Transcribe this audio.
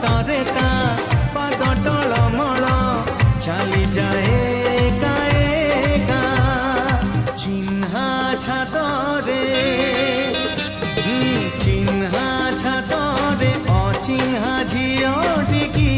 ବାଟରେ ତା ପାଦ ଟଳମଳ ଚାଲି ଯାଏ ଏକା ଚିହ୍ନା ଛାତରେ ଚିହ୍ନା ଛାତରେ ଅଚିହ୍ନା ଝିଅଟିକି